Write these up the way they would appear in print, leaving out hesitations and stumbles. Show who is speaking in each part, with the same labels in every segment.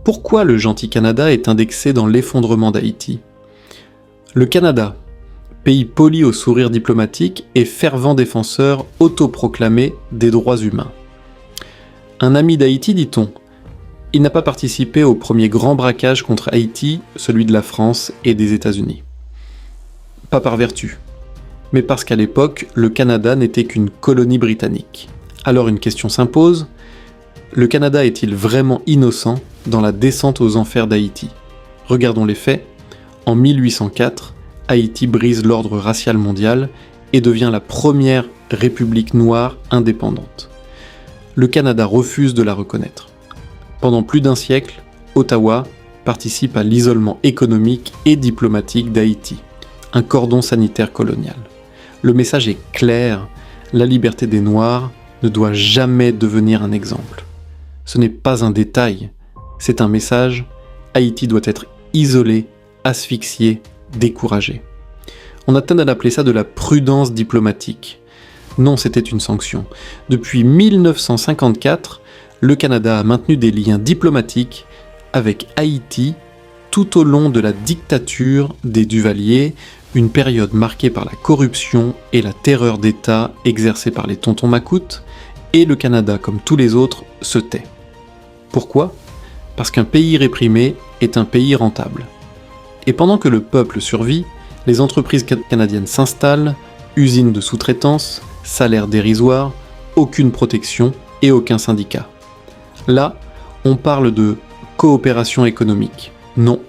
Speaker 1: Pourquoi le gentil Canada est indexé dans l'effondrement d'Haïti ? Le Canada, pays poli au sourire diplomatique et fervent défenseur autoproclamé des droits humains. Un ami d'Haïti, dit-on. Il n'a pas participé au premier grand braquage contre Haïti, celui de la France et des États-Unis. Pas par vertu, mais parce qu'à l'époque, le Canada n'était qu'une colonie britannique. Alors une question s'impose, le Canada est-il vraiment innocent dans la descente aux enfers d'Haïti ? Regardons les faits. En 1804, Haïti brise l'ordre racial mondial et devient la première république noire indépendante. Le Canada refuse de la reconnaître. Pendant plus d'un siècle, Ottawa participe à l'isolement économique et diplomatique d'Haïti, un cordon sanitaire colonial. Le message est clair, la liberté des Noirs ne doit jamais devenir un exemple. Ce n'est pas un détail, c'est un message, Haïti doit être isolé, asphyxié, découragé. On a tendance à appeler ça de la prudence diplomatique. Non, c'était une sanction. Depuis 1954, le Canada a maintenu des liens diplomatiques avec Haïti tout au long de la dictature des Duvalier, une période marquée par la corruption et la terreur d'État exercée par les tontons macoutes, et le Canada, comme tous les autres, se tait. Pourquoi ? Parce qu'un pays réprimé est un pays rentable. Et pendant que le peuple survit, les entreprises canadiennes s'installent, usines de sous-traitance, salaires dérisoires, aucune protection et aucun syndicat. Là, on parle de coopération économique. Non,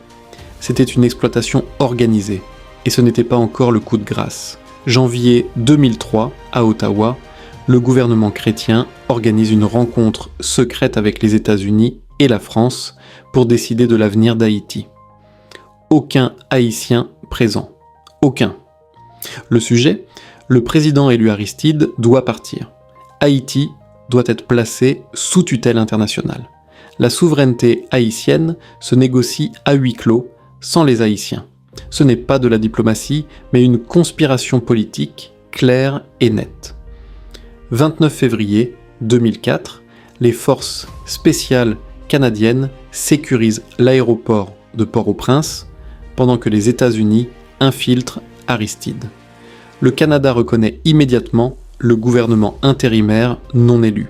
Speaker 1: c'était une exploitation organisée, et ce n'était pas encore le coup de grâce. Janvier 2003, à Ottawa, le gouvernement chrétien organise une rencontre secrète avec les États-Unis et la France pour décider de l'avenir d'Haïti. Aucun Haïtien présent. Aucun. Le sujet ? Le président élu Aristide doit partir. Haïti doit être placé sous tutelle internationale. La souveraineté haïtienne se négocie à huis clos, sans les Haïtiens. Ce n'est pas de la diplomatie, mais une conspiration politique claire et nette. 29 février 2004, les forces spéciales canadiennes sécurisent l'aéroport de Port-au-Prince, pendant que les États-Unis infiltrent Aristide. Le Canada reconnaît immédiatement le gouvernement intérimaire non élu.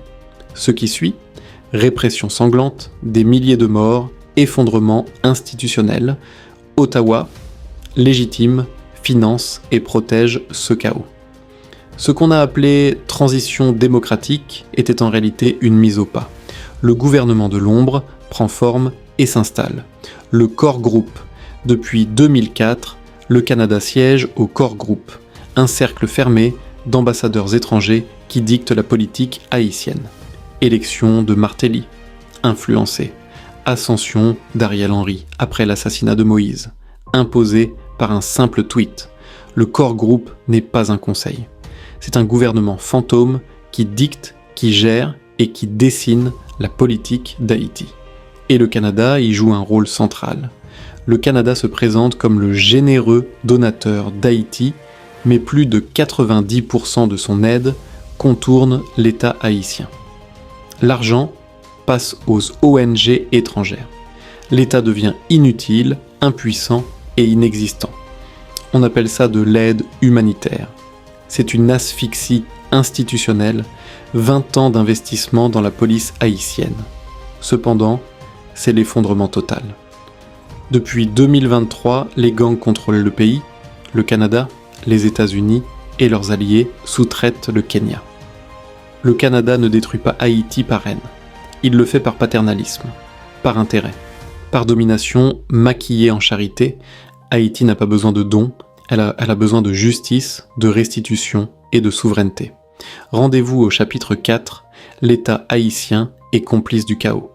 Speaker 1: Ce qui suit, répression sanglante, des milliers de morts, effondrement institutionnel. Ottawa, légitime, finance et protège ce chaos. Ce qu'on a appelé transition démocratique était en réalité une mise au pas. Le gouvernement de l'ombre prend forme et s'installe. Le Core Group. Depuis 2004, le Canada siège au Core Group, un cercle fermé d'ambassadeurs étrangers qui dictent la politique haïtienne. Élection de Martelly, influencé. Ascension d'Ariel Henry après l'assassinat de Moïse, imposé par un simple tweet. Le Core Group n'est pas un conseil. C'est un gouvernement fantôme qui dicte, qui gère et qui dessine la politique d'Haïti. Et le Canada y joue un rôle central. Le Canada se présente comme le généreux donateur d'Haïti, mais plus de 90% de son aide contourne l'État haïtien. L'argent passe aux ONG étrangères. L'État devient inutile, impuissant et inexistant. On appelle ça de l'aide humanitaire. C'est une asphyxie institutionnelle, 20 ans d'investissement dans la police haïtienne. Cependant, c'est l'effondrement total. Depuis 2023, les gangs contrôlent le pays, le Canada, les États-Unis et leurs alliés sous-traitent le Kenya. Le Canada ne détruit pas Haïti par haine. Il le fait par paternalisme, par intérêt, par domination maquillée en charité. Haïti n'a pas besoin de dons, elle a besoin de justice, de restitution et de souveraineté. Rendez-vous au chapitre 4, l'État haïtien est complice du chaos.